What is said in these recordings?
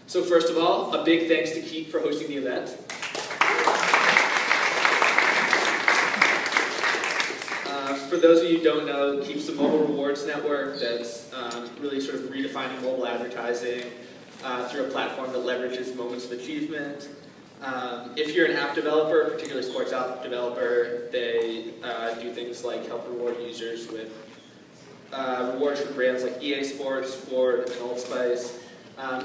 So first of all, a big thanks to Kiip for hosting the event. For those of you who don't know, Kiip's a mobile rewards network that's really sort of redefining mobile advertising through a platform that leverages moments of achievement. If you're an app developer, particularly sports app developer, they do things like help reward users with rewards for brands like EA Sports, Ford, and Old Spice.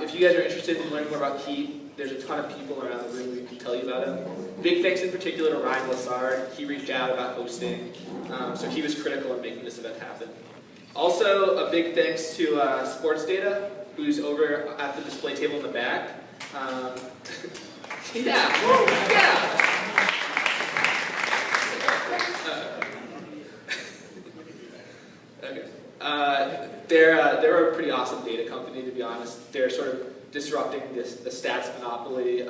If you guys are interested in learning more about Kiip, there's a ton of people around the room who can tell you about him. Big thanks in particular to Ryan Lassard. He reached out about hosting, so he was critical in making this event happen. Also, a big thanks to Sports Data, who's over at the display table in the back. Yeah. Okay. They're a pretty awesome data company, to be honest. They're sort of disrupting the stats monopoly,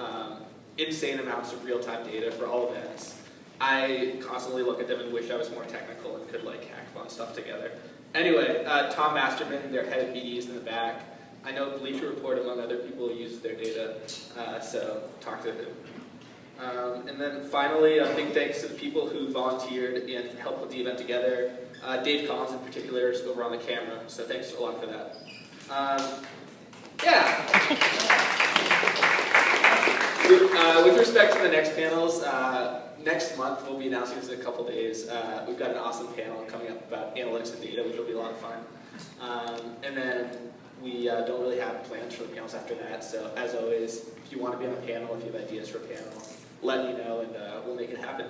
insane amounts of real-time data for all events. I constantly look at them and wish I was more technical and could like hack fun stuff together. Anyway, Tom Masterman, their head of BD, is in the back. I know Bleacher Report, among other people, uses their data, so talk to him. And then finally, a big thanks to the people who volunteered and helped put the event together. Dave Collins in particular is over on the camera, so thanks a lot for that. With respect to the next panels, next month we'll be announcing this in a couple days. We've got an awesome panel coming up about analytics and data, which will be a lot of fun. And then we don't really have plans for the panels after that, so as always, if you want to be on a panel, if you have ideas for a panel, let me know and we'll make it happen.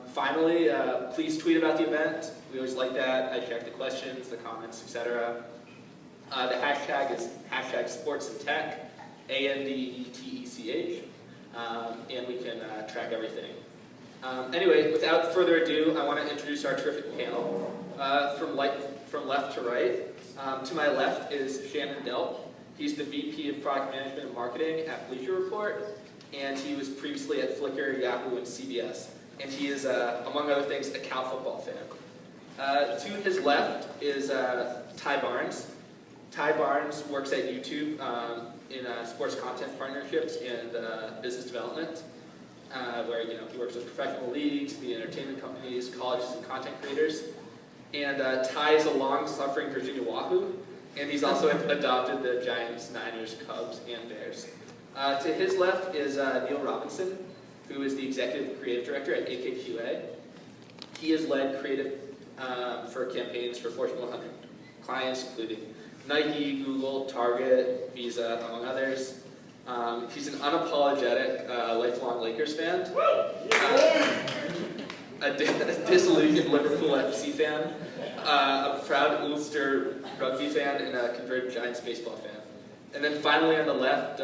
Finally, please tweet about the event. We always like that. I check the questions, the comments, etc. The hashtag is #SportsAndTech, ANDETECH, and we can track everything. Anyway, without further ado, I want to introduce our terrific panel. From left to right. To my left is Shanan Delp. He's the VP of Product Management and Marketing at Bleacher Report, and he was previously at Flickr, Yahoo, and CBS. And he is, among other things, a Cal football fan. To his left is Ty Barnes. Ty Barnes works at YouTube in sports content partnerships and business development, where he works with professional leagues, media entertainment companies, colleges, and content creators. And Ty is a long-suffering Virginia Wahoo, and he's also adopted the Giants, Niners, Cubs, and Bears. To his left is Neil Robinson, who is the Executive Creative Director at AKQA. He has led creative for campaigns for Fortune 100 clients, including Nike, Google, Target, Visa, among others. He's an unapologetic lifelong Lakers fan, a disillusioned Liverpool FC fan, a proud Ulster rugby fan, and a converted Giants baseball fan. And then finally on the left,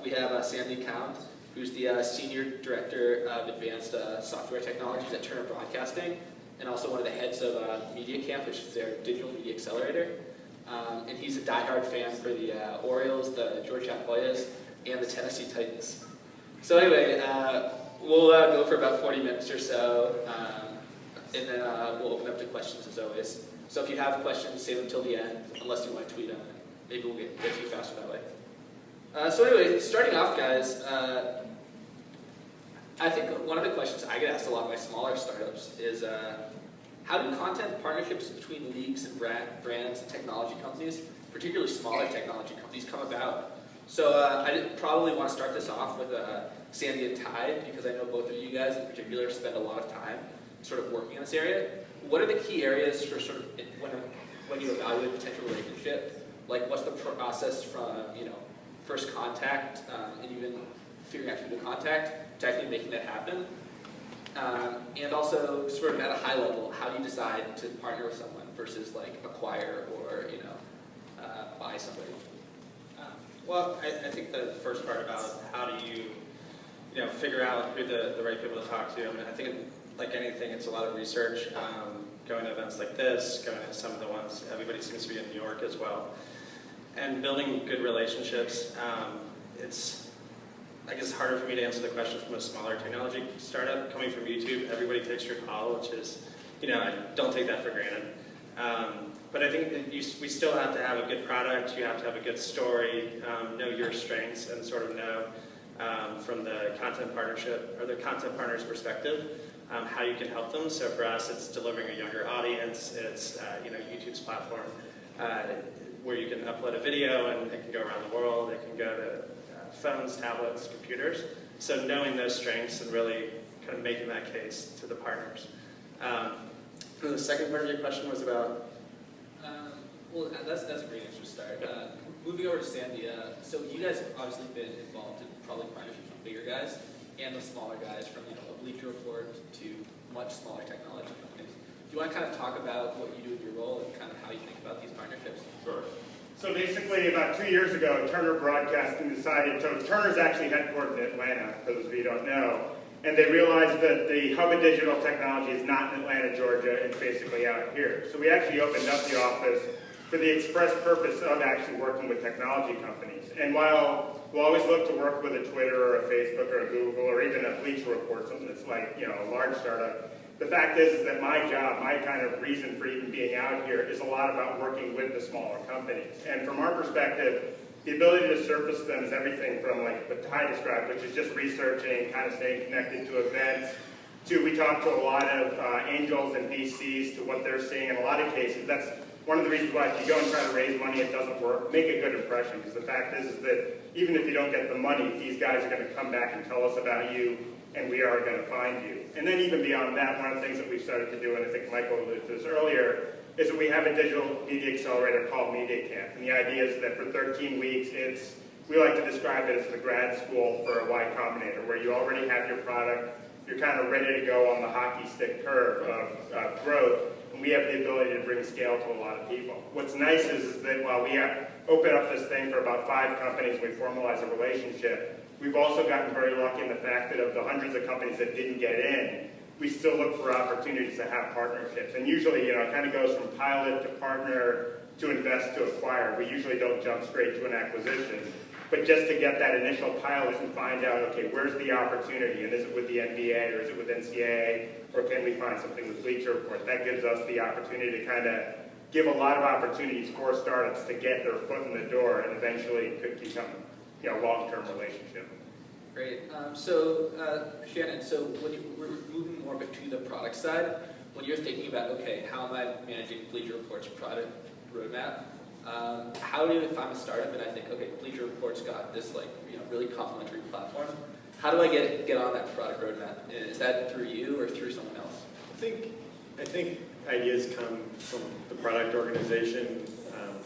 we have Sandy Khaund, who's the Senior Director of Advanced Software Technologies at Turner Broadcasting, and also one of the heads of Media Camp, which is their digital media accelerator. And he's a diehard fan for the Orioles, the Georgetown Hoyas, and the Tennessee Titans. So anyway, we'll go for about 40 minutes or so, and then we'll open up to questions as always. So if you have questions, save them till the end, unless you want to tweet them. Maybe we'll get to you faster that way. So anyway, starting off, guys, I think one of the questions I get asked a lot by smaller startups is, how do content partnerships between leagues and brands and technology companies, particularly smaller technology companies, come about? So I probably want to start this off with Sandy and Ty, because I know both of you guys in particular spend a lot of time sort of working in this area. What are the key areas for sort of when you evaluate a potential relationship? Like, what's the process from first contact and even figuring out who to contact to actually making that happen? And also, sort of at a high level, how do you decide to partner with someone versus like acquire or buy somebody? Well, I think the first part about how do you figure out who the right people to talk to. I mean, I think like anything, it's a lot of research. Going to events like this, going to some of the ones, everybody seems to be in New York as well, and building good relationships. It's, I guess, harder for me to answer the question from a smaller technology startup. Coming from YouTube, everybody takes your call, which is, I don't take that for granted. But I think that we still have to have a good product, you have to have a good story, know your strengths and sort of know from the content partnership or the content partner's perspective how you can help them. So for us, it's delivering a younger audience. It's YouTube's platform where you can upload a video and it can go around the world. It can go to phones, tablets, computers. So knowing those strengths and really kind of making that case to the partners. The second part of your question was about. Well, that's a great answer to start. Moving over to Sandy, so you guys have obviously been involved in probably partnerships with bigger guys and the smaller guys, from a Bleacher report to much smaller technology companies. Do you want to kind of talk about what you do with your role and kind of how you think about these partnerships? Sure. So basically, about 2 years ago, Turner Broadcasting decided, so Turner's actually headquartered in Atlanta, for those of you who don't know, and they realized that the hub of digital technology is not in Atlanta, Georgia, it's basically out here. So we actually opened up the office for the express purpose of actually working with technology companies. And while we'll always look to work with a Twitter or a Facebook or a Google or even a Bleacher report, something that's like, a large startup, the fact is that my job, my kind of reason for even being out here is a lot about working with the smaller companies. And from our perspective, the ability to surface them is everything from like what Ty described, which is just researching, kind of staying connected to events, to we talk to a lot of angels and VCs to what they're seeing. In a lot of cases, that's one of the reasons why if you go and try to raise money, it doesn't work. Make a good impression, because the fact is that even if you don't get the money, these guys are going to come back and tell us about you, and we are going to find you. And then even beyond that, one of the things that we've started to do, and I think Michael alluded to this earlier, is that we have a digital media accelerator called Media Camp. And the idea is that for 13 weeks, we like to describe it as the grad school for a Y Combinator, where you already have your product, you're kind of ready to go on the hockey stick curve of growth, and we have the ability to bring scale to a lot of people. What's nice is that while we open up this thing for about 5 companies, we formalize a relationship, we've also gotten very lucky in the fact that of the hundreds of companies that didn't get in, we still look for opportunities to have partnerships. And usually, it kind of goes from pilot to partner to invest to acquire. We usually don't jump straight to an acquisition. But just to get that initial pilot and find out, okay, where's the opportunity? And is it with the NBA or is it with NCAA? Or can we find something with Bleacher Report? That gives us the opportunity to kind of give a lot of opportunities for startups to get their foot in the door and eventually could become a long-term relationship. Great. Shannon, so when we're moving more to the product side, when you're thinking about, okay, how am I managing Bleacher Report's product roadmap? How do, if I'm a startup and I think, okay, Bleacher Report's got this really complementary platform, how do I get on that product roadmap? Is that through you or through someone else? I think ideas come from the product organization,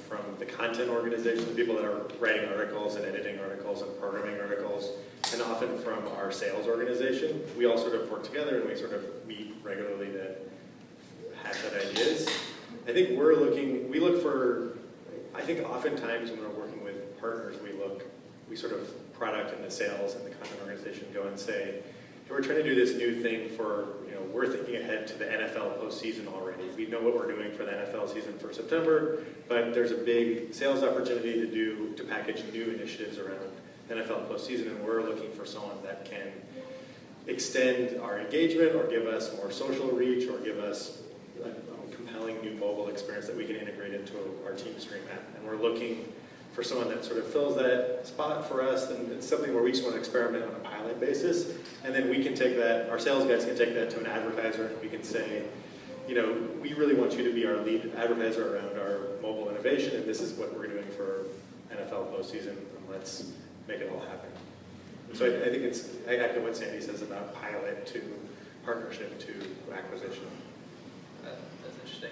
from the content organization, the people that are writing articles and editing articles and programming articles, and often from our sales organization. We all sort of work together and we sort of meet regularly to hash out ideas. I think we look for, I think oftentimes when we're working with partners, we sort of product and the sales and the content organization go and say, hey, we're trying to do this new thing for, we're thinking ahead to the NFL postseason already. We know what we're doing for the NFL season for September, but there's a big sales opportunity to package new initiatives around the NFL postseason, and we're looking for someone that can extend our engagement or give us more social reach or give us a compelling new mobile experience that we can integrate into our Team Stream app. And we're looking for someone that sort of fills that spot for us, and it's something where we just want to experiment on a pilot basis, and then we can take that, our sales guys can take that to an advertiser, and we can say, we really want you to be our lead advertiser around our mobile innovation, and this is what we're doing for NFL postseason, and let's make it all happen. So I think I echo what Sandy says about pilot to partnership to acquisition. That's interesting.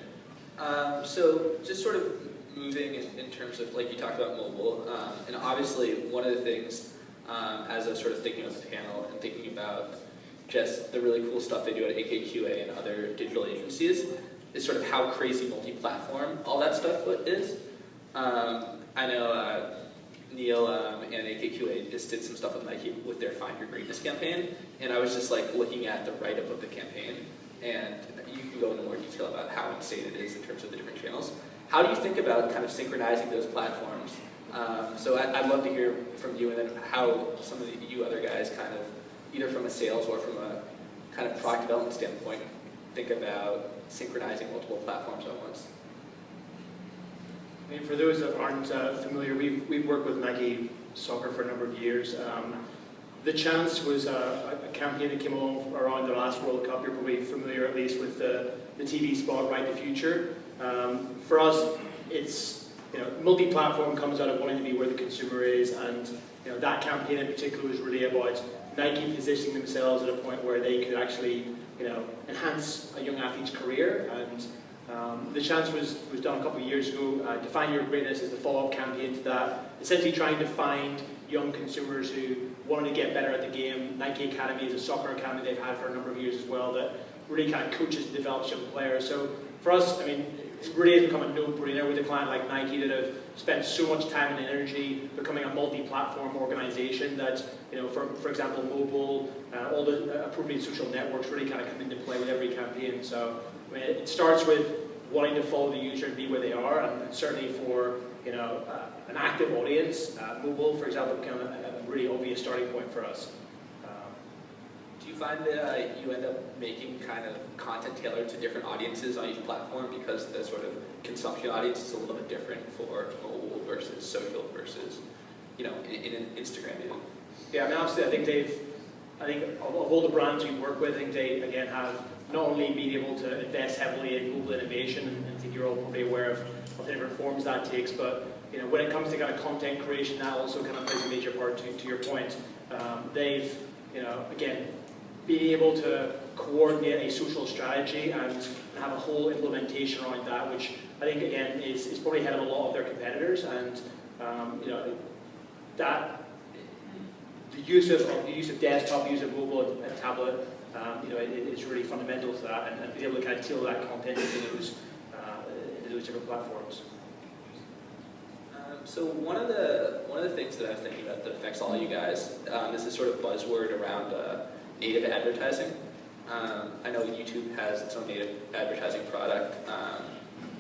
So just sort of moving in terms of, like you talked about mobile, and obviously one of the things, as I was sort of thinking of the panel and thinking about just the really cool stuff they do at AKQA and other digital agencies, is sort of how crazy multi-platform all that stuff is. I know Neil and AKQA just did some stuff with Nike with their Find Your Greatness campaign, and I was just like looking at the write-up of the campaign, and you can go into more detail about how insane it is in terms of the different channels. How do you think about kind of synchronizing those platforms? So I'd love to hear from you, and then how some of you other guys kind of, either from a sales or from a kind of product development standpoint, think about synchronizing multiple platforms at once. I mean, for those that aren't familiar, we've worked with Nike soccer for a number of years. The Chance was a campaign that came along around the last World Cup. You're probably familiar, at least, with the TV spot Right the Future. For us, it's multi-platform comes out of wanting to be where the consumer is, and that campaign in particular was really about Nike positioning themselves at a point where they could actually enhance a young athlete's career. And the Chance was done a couple of years ago. Define Your Greatness is the follow-up campaign to that, essentially trying to find young consumers who wanted to get better at the game. Nike Academy is a soccer academy they've had for a number of years as well that really kind of coaches and develops young players. So for us, I mean, it really has become a no-brainer with a client like Nike that have spent so much time and energy becoming a multi-platform organization that, for example, mobile, all the appropriate social networks really kind of come into play with every campaign. So I mean, it starts with wanting to follow the user and be where they are, and certainly for an active audience, mobile, for example, became a really obvious starting point for us. Do you find that you end up making kind of content tailored to different audiences on each platform because the sort of consumption audience is a little bit different for mobile versus social versus, in an Instagram even? Yeah, I mean, obviously, I think of all the brands we work with, I think they, again, have not only been able to invest heavily in mobile innovation, and I think you're all probably aware of the different forms that takes, but when it comes to kind of content creation, that also kind of plays a major part to your point. They've, again, being able to coordinate a social strategy and have a whole implementation around that, which I think, again, is probably ahead of a lot of their competitors, and that the use of desktop, the use of mobile and tablet, is really fundamental to that, and being able to kind of tailor that content into those different platforms. So one of the things that I was thinking about that affects all you guys is this sort of buzzword around native advertising. I know YouTube has its own native advertising product,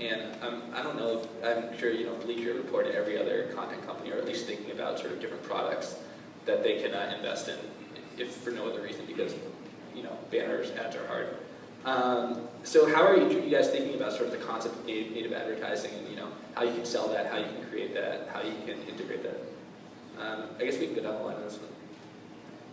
and I don't know if, I'm sure Bleacher reported every other content company, or at least thinking about sort of different products that they can invest in, if for no other reason, because banners, ads are hard. So how are you guys thinking about sort of the concept of native advertising, and how you can sell that, how you can create that, how you can integrate that? I guess we can go down the line on this one.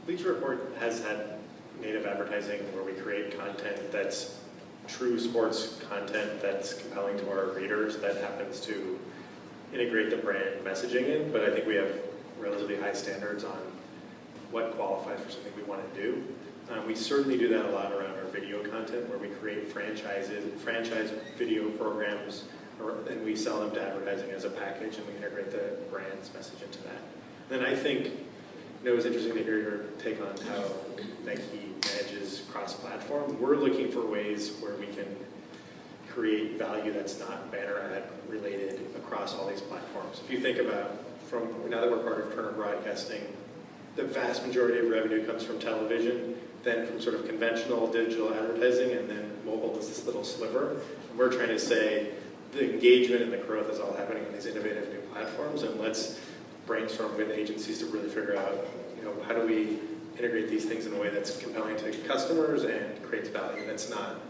Bleacher Report has had native advertising where we create content that's true sports content that's compelling to our readers, that happens to integrate the brand messaging in, but I think we have relatively high standards on what qualifies for something we want to do. We certainly do that a lot around our video content, where we create franchise video programs, and we sell them to advertising as a package, and we integrate the brand's message into that. Then I think it was interesting to hear your take on how Nike manages cross-platform. We're looking for ways where we can create value that's not banner ad related across all these platforms. If you think about, now that we're part of Turner Broadcasting, the vast majority of revenue comes from television, then from sort of conventional digital advertising, and then mobile is this little sliver. And we're trying to say the engagement and the growth is all happening on these innovative new platforms, and let's brainstorm with agencies to really figure out, how do we integrate these things in a way that's compelling to customers and creates value that's not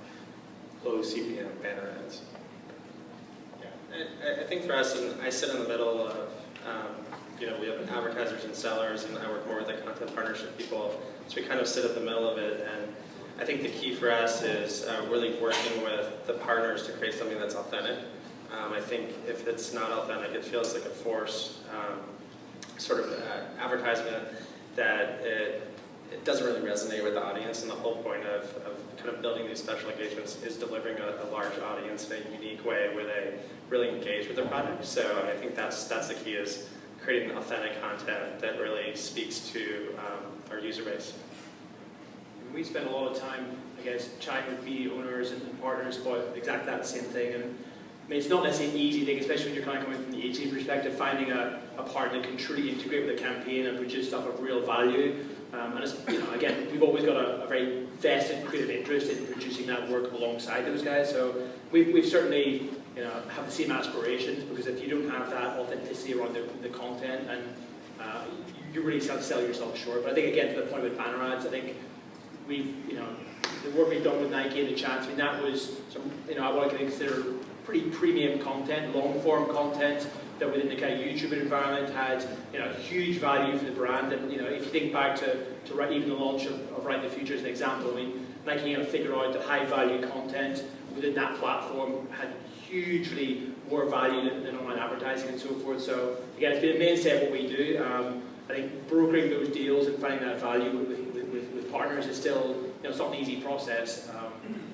low CPM banner ads. Yeah, I think for us, and I sit in the middle of, we have advertisers and sellers, and I work more with the content partnership people, so we kind of sit at the middle of it, and I think the key for us is really working with the partners to create something that's authentic. I think if it's not authentic, it feels like a forced sort of advertisement that it doesn't really resonate with the audience, and the whole point of kind of building these special engagements is delivering a large audience in a unique way where they really engage with the product. So I think that's the key, is creating authentic content that really speaks to our user base. We spend a lot of time, I guess, chatting with media owners and partners about exactly that same thing. And I mean, it's not necessarily an easy thing, especially when you're kind of coming from the agency perspective, finding a partner that can truly integrate with the campaign and produce stuff of real value. And it's, again, we've always got a very vested creative interest in producing that work alongside those guys. So we've certainly, have the same aspirations, because if you don't have that authenticity around the content, and you really sell yourself short. But I think, again, to the point with banner ads, I think we've, the work we've done with Nike and the Chance, I mean, that was some, what I can consider pretty premium content, long-form content, that within the kind of YouTube environment had huge value for the brand. And if you think back to even the launch of Right the Future as an example, I mean, Nike figured out that high value content within that platform had hugely more value than online advertising and so forth. So again, it's been a mainstay of what we do. I think brokering those deals and finding that value with partners is still it's not an easy process.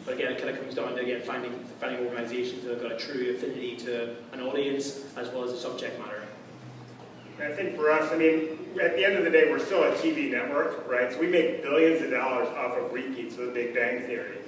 But again, it kind of comes down to finding organisations that have got a true affinity to an audience as well as the subject matter. I think for us, I mean, at the end of the day, we're still a TV network, right? So we make billions of dollars off of repeats of The Big Bang Theory.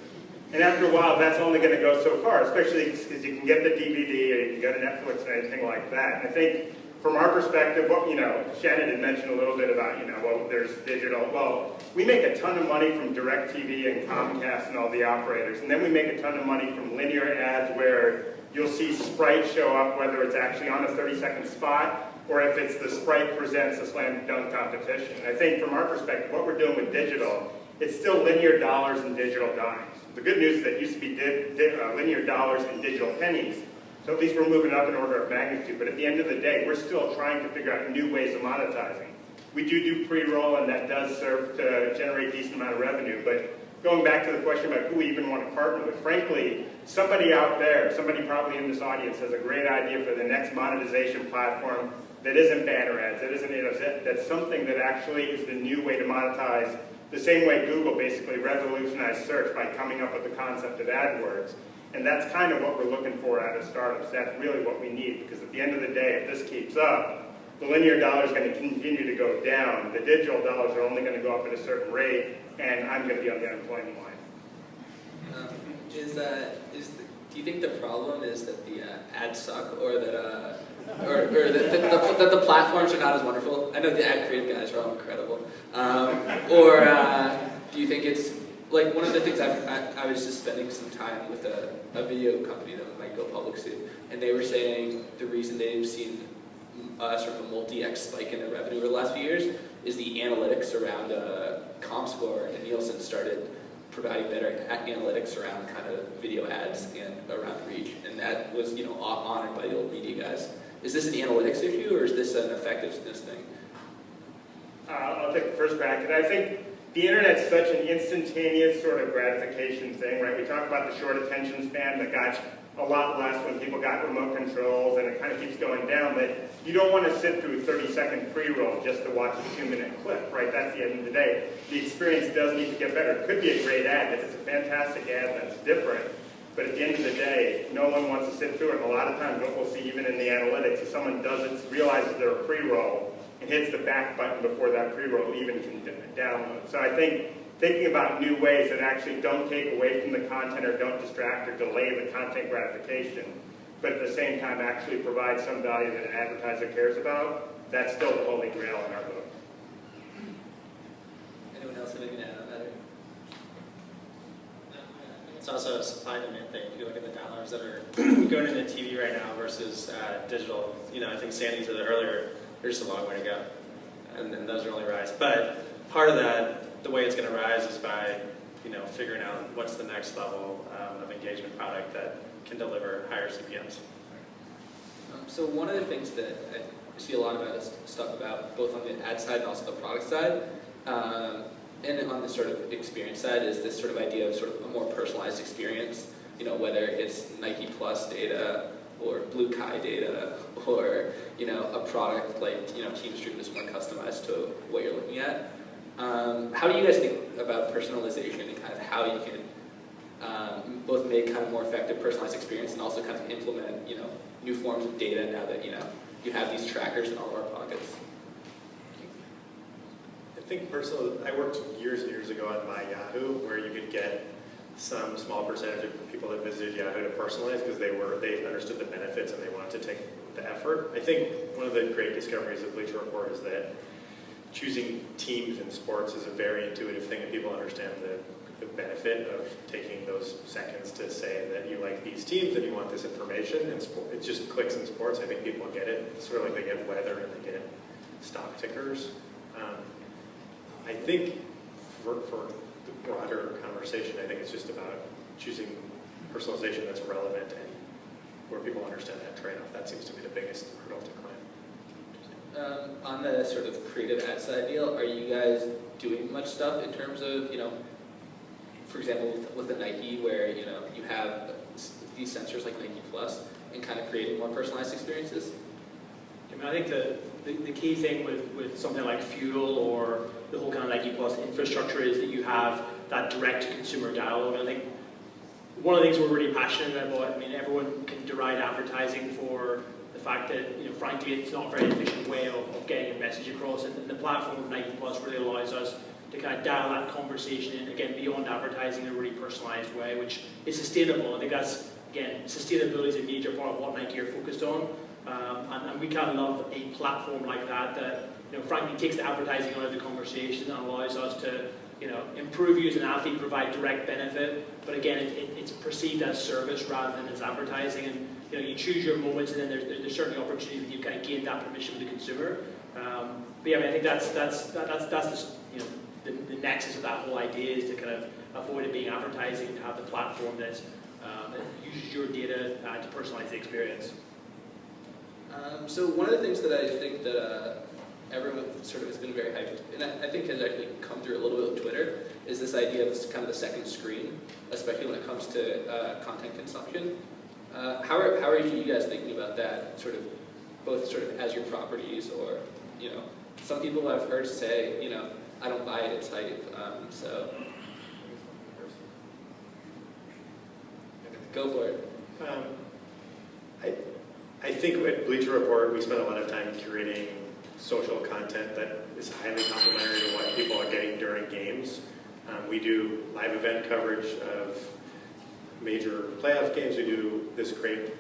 And after a while, that's only going to go so far, especially because you can get the DVD or you can go to Netflix and anything like that. And I think from our perspective, what Shanan had mentioned a little bit about, well, there's digital. Well, we make a ton of money from DirecTV and Comcast and all the operators, and then we make a ton of money from linear ads where you'll see Sprite show up, whether it's actually on a 30-second spot or if it's the Sprite presents a slam dunk competition. And I think from our perspective, what we're doing with digital, it's still linear dollars and digital dimes. The good news is that it used to be linear dollars and digital pennies. So at least we're moving up in order of magnitude. But at the end of the day, we're still trying to figure out new ways of monetizing. We do pre-roll, and that does serve to generate a decent amount of revenue. But going back to the question about who we even want to partner with, frankly, somebody out there, somebody probably in this audience has a great idea for the next monetization platform that isn't banner ads, that isn't that's something that actually is the new way to monetize, the same way Google basically revolutionized search by coming up with the concept of AdWords. And that's kind of what we're looking for out of startups. That's really what we need, because at the end of the day, if this keeps up, the linear dollar is going to continue to go down. The digital dollars are only going to go up at a certain rate, and I'm going to be on the unemployment line. Do you think the problem is that the ads suck, or that that the platforms are not as wonderful? I know the ad creative guys are all incredible. Or do you think it's like one of the things I was just spending some time with a video company that might go public soon, and they were saying the reason they've seen sort of a multi-X spike in their revenue over the last few years is the analytics around ComScore and Nielsen started providing better analytics around kind of video ads and around reach, and that was honored by the old media guys. Is this an analytics issue, or is this an effectiveness thing? I'll take the first crack at it. I think the internet's such an instantaneous sort of gratification thing, right? We talk about the short attention span that got a lot less when people got remote controls, and it kind of keeps going down, that you don't want to sit through a 30-second pre-roll just to watch a 2-minute clip, right? That's the end of the day. The experience does need to get better. It could be a great ad. If it's a fantastic ad, that's different. But at the end of the day, no one wants to sit through it. And a lot of times what we'll see even in the analytics, if someone does it, realizes they're a pre-roll, and hits the back button before that pre-roll even can download. So I think thinking about new ways that actually don't take away from the content or don't distract or delay the content gratification, but at the same time actually provide some value that an advertiser cares about, that's still the holy grail in our book. Anyone else have anything to add on that? It's also a supply and demand thing. If you look at the dollars that are going into TV right now versus digital, I think Sandy said it earlier, there's a long way to go, and those are only rise. But part of that, the way it's going to rise is by, figuring out what's the next level of engagement product that can deliver higher CPMs. So one of the things that I see a lot about stuff about, both on the ad side and also the product side, and on the sort of experience side, is this sort of idea of sort of a more personalized experience. Whether it's Nike Plus data or Blue Kai data, or a product like TeamStream is more customized to what you're looking at. How do you guys think about personalization and kind of how you can both make kind of more effective personalized experience and also kind of implement new forms of data now that you have these trackers in all of our pockets? I think personally, I worked years and years ago on My Yahoo, where you could get some small percentage of people that visited Yahoo to personalize because they understood the benefits and they wanted to take the effort. I think one of the great discoveries of Bleacher Report is that choosing teams in sports is a very intuitive thing, and people understand the benefit of taking those seconds to say that you like these teams and you want this information. And it just clicks in sports. I think people get it. It's sort of like they get weather and they get stock tickers. I think for the broader conversation, I think it's just about choosing personalization that's relevant where people understand that trade-off. That seems to be the biggest hurdle to climb. On the sort of creative ad side deal, are you guys doing much stuff in terms of, for example, with the Nike, where, you have these sensors like Nike Plus and kind of creating more personalized experiences? I mean, I think the key thing with something like Fuel or the whole kind of Nike Plus infrastructure is that you have that direct-to-consumer dialogue. And I think one of the things we're really passionate about, I mean, everyone can deride advertising for the fact that, frankly, it's not a very efficient way of getting a message across. And the platform of Nike Plus really allows us to kind of dial that conversation in, again, beyond advertising in a really personalized way, which is sustainable. I think that's, again, sustainability is a major part of what Nike are focused on. And we kind of love a platform like that frankly takes the advertising out of the conversation and allows us to, improve you as an athlete, provide direct benefit. But again, it's perceived as service rather than as advertising. And you choose your moments, and then there's certainly opportunities that you kind of gain that permission with the consumer. But yeah, I mean, I think that's the nexus of that whole idea is to kind of avoid it being advertising and to have the platform that uses your data to personalize the experience. So one of the things that I think that everyone sort of has been very hyped, and I think has actually come through a little bit with Twitter, is this idea of kind of the second screen, especially when it comes to content consumption. How are you guys thinking about that, sort of, both sort of as your properties, or, some people I've heard say, I don't buy it, it's hype, so. Go for it. I think at Bleacher Report, we spend a lot of time curating social content that is highly complementary to what people are getting during games. We do live event coverage of major playoff games. We do this great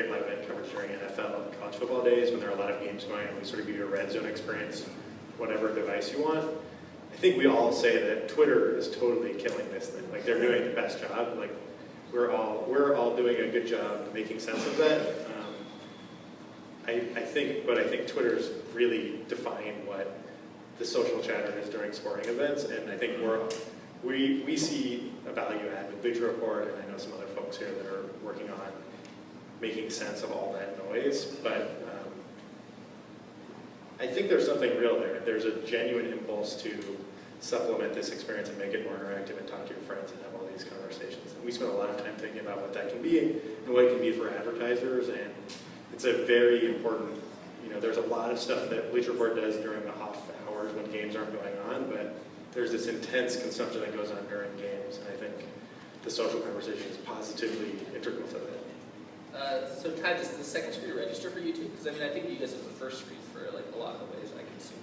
live event coverage during NFL and college football days when there are a lot of games going on. We sort of give you a red zone experience, whatever device you want. I think we all say that Twitter is totally killing this thing. Like, they're doing the best job. Like, we're all doing a good job making sense of that. I think Twitter's really defined what the social chatter is during sporting events, and I think we see a value add with Bleacher Report, and I know some other folks here that are working on making sense of all that noise, but I think there's something real there. There's a genuine impulse to supplement this experience and make it more interactive and talk to your friends and have all these conversations. And we spend a lot of time thinking about what that can be and what it can be for advertisers, and it's a very important, there's a lot of stuff that Bleacher Report does during the off hours when games aren't going on, but there's this intense consumption that goes on during games, and I think the social conversation is positively integral to that. So Ty, does the second screen register for YouTube? Because I think you guys have the first screen for like a lot of the ways I consume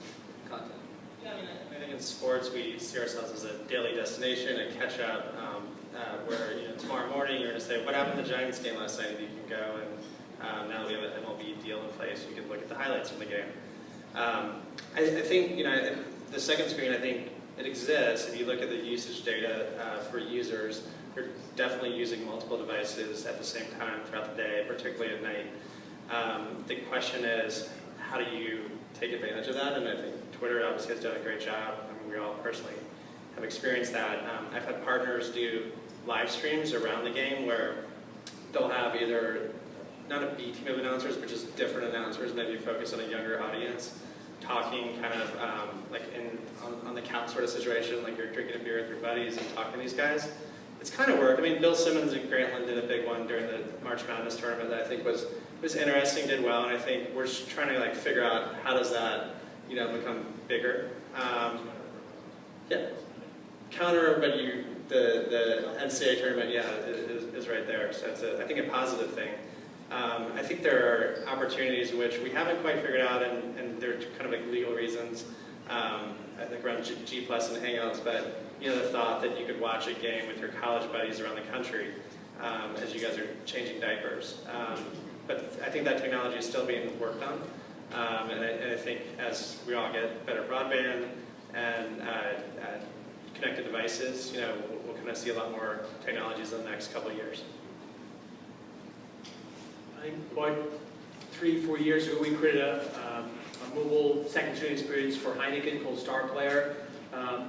content. Yeah, I think in sports we see ourselves as a daily destination, a catch up, where tomorrow morning you're going to say, what happened in the Giants game last night? You can go and now that we have an MLB deal in place, you can look at the highlights from the game. I think the second screen, I think it exists. If you look at the usage data for users, they're definitely using multiple devices at the same time throughout the day, particularly at night. The question is, how do you take advantage of that? And I think Twitter obviously has done a great job. I mean, we all personally have experienced that. I've had partners do live streams around the game where they'll have either, not a B team of announcers, but just different announcers, maybe focus on a younger audience, talking kind of like on the couch sort of situation, like you're drinking a beer with your buddies and talking to these guys. It's kind of worked. I mean, Bill Simmons at Grantland did a big one during the March Madness tournament that I think was interesting, did well, and I think we're just trying to like figure out how does that become bigger. Yeah, counter, but the NCAA tournament, yeah, is right there. So it's I think a positive thing. I think there are opportunities which we haven't quite figured out, and they're kind of like legal reasons. I think around G Plus and Hangouts, but the thought that you could watch a game with your college buddies around the country as you guys are changing diapers. But I think that technology is still being worked on, and I think as we all get better broadband and connected devices, we'll kind of see a lot more technologies in the next couple of years. I think about 3-4 years ago, we created a mobile second screen experience for Heineken called Star Player,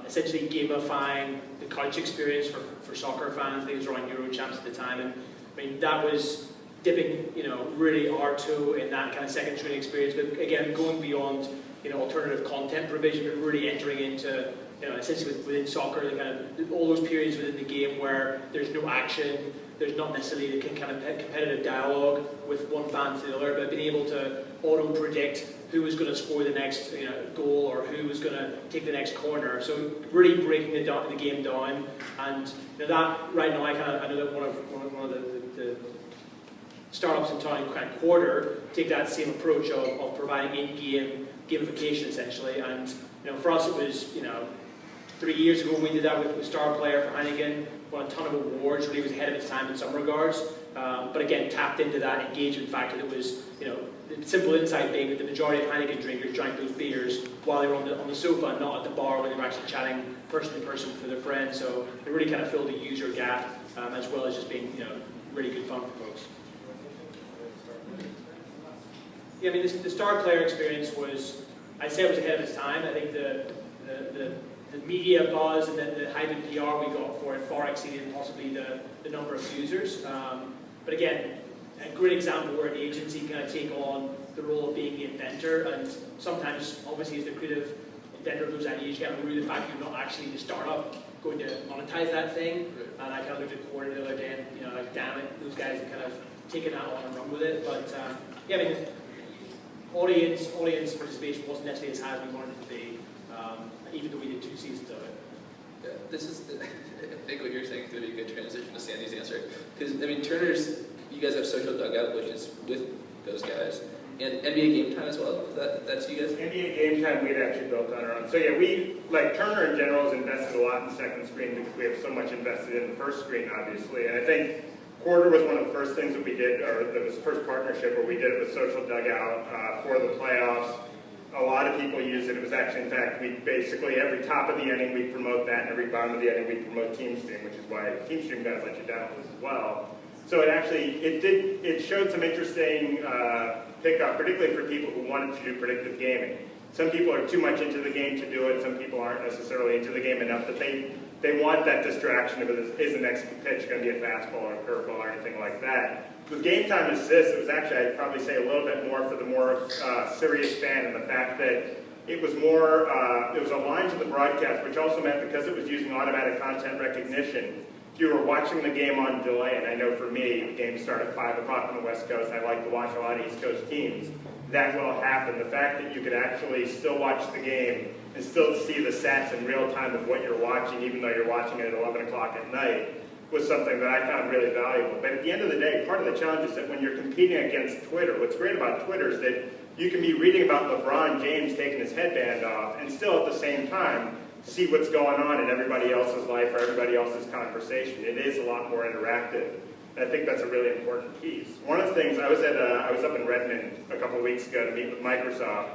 essentially gamifying the couch experience for soccer fans. I think it was around Euro Champs at the time, and I mean that was dipping, really our toe in that kind of second screen experience, but again, going beyond, alternative content provision, but really entering into, essentially within soccer, the kind of all those periods within the game where there's no action, there's not necessarily the kind of competitive dialogue with one fan to the other, but being able to auto-predict who was going to score the next goal or who was going to take the next corner. So really breaking the game down, and that right now I know that one of the startups in town, kind of Quarter, take that same approach of providing in-game gamification essentially. And for us it was 3 years ago when we did that with Star Player for Heineken, won a ton of awards, really was ahead of its time in some regards. But again, tapped into that engagement factor that was, the simple insight being that the majority of Heineken drinkers drank those beers while they were on the sofa and not at the bar when they were actually chatting person to person with their friends. So it really kind of filled a user gap, as well as just being, really good fun for folks. Yeah, I mean, the Star Player experience was, I'd say it was ahead of its time. I think the media buzz and the hype and PR we got for it far exceeded possibly the number of users. But again, a great example where an agency can kind of take on the role of being the inventor, and sometimes, obviously, as the creative inventor of those ideas, you get worried the fact you're not actually the startup going to monetize that thing. And I kind of looked at Quarter the other day, and like, damn it, those guys have kind of taken that on and run with it. But yeah, I mean, audience participation wasn't necessarily as high as we wanted it to be, even though we did 2 seasons of it. Yeah, this is, I think what you're saying is going to be a good transition to Sandy's answer. Because, I mean, Turner's, you guys have Social Dugout, which is with those guys. And NBA Game Time as well. That's you guys? NBA Game Time we'd actually built on our own. So yeah, we, like Turner in general, has invested a lot in the second screen because we have so much invested in the first screen, obviously. And I think Quarter was one of the first things that we did, or that was the first partnership where we did it with Social Dugout for the playoffs. A lot of people use it. It was actually, in fact, we basically, every top of the inning we promote that, and every bottom of the inning we promote Team Stream, which is why Team Stream guys let you download this as well. So it actually, it showed some interesting pickup, particularly for people who wanted to do predictive gaming. Some people are too much into the game to do it. Some people aren't necessarily into the game enough that they want that distraction of is the next pitch going to be a fastball or a curveball or anything like that. With Game Time Assist, it was actually, I'd probably say, a little bit more for the more serious fan, and the fact that it was more, it was aligned to the broadcast, which also meant because it was using automatic content recognition, if you were watching the game on delay, and I know for me, the games start at 5 o'clock on the West Coast, I like to watch a lot of East Coast teams, that will happen. The fact that you could actually still watch the game and still see the stats in real time of what you're watching, even though you're watching it at 11 o'clock at night, was something that I found really valuable. But at the end of the day, part of the challenge is that when you're competing against Twitter, what's great about Twitter is that you can be reading about LeBron James taking his headband off and still at the same time see what's going on in everybody else's life or everybody else's conversation. It is a lot more interactive. And I think that's a really important piece. One of the things, I was up in Redmond a couple of weeks ago to meet with Microsoft,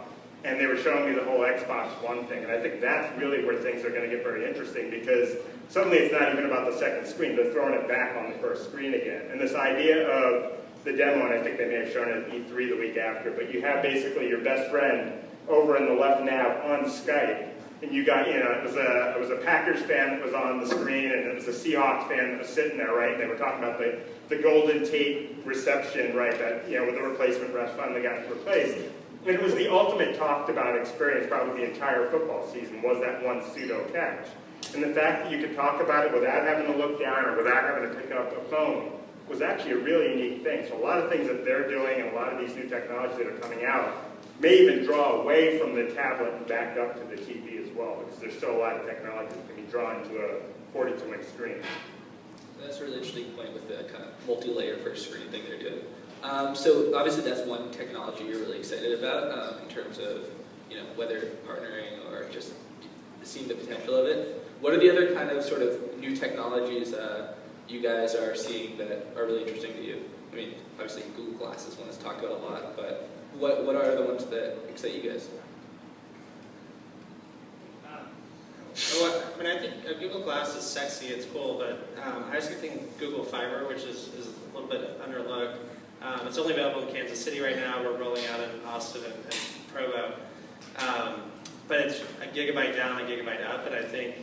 and they were showing me the whole Xbox One thing. And I think that's really where things are going to get very interesting, because suddenly it's not even about the second screen. They're throwing it back on the first screen again. And this idea of the demo, and I think they may have shown it at E3 the week after, but you have basically your best friend over in the left nav on Skype, and you got, it was a Packers fan that was on the screen, and it was a Seahawks fan that was sitting there, right? And they were talking about the Golden Tate reception, right? That, with the replacement refs finally got replaced. And it was the ultimate talked about experience, probably the entire football season, was that one pseudo catch. And the fact that you could talk about it without having to look down or without having to pick up a phone was actually a really unique thing. So a lot of things that they're doing and a lot of these new technologies that are coming out may even draw away from the tablet and back up to the TV as well, because there's still a lot of technology that can be drawn to a 42-inch screen. That's a really interesting point with the kind of multi-layer first screen thing they're doing. So obviously that's one technology you're really excited about in terms of whether partnering or just seeing the potential of it. What are the other kind of sort of new technologies you guys are seeing that are really interesting to you? I mean, obviously Google Glass is one that's talked about a lot, but what are the ones that excite you guys? I think Google Glass is sexy, it's cool, but I also think Google Fiber, which is a little bit underlooked. It's only available in Kansas City right now. We're rolling out in Austin and Provo. But it's a gigabyte down, a gigabyte up, and I think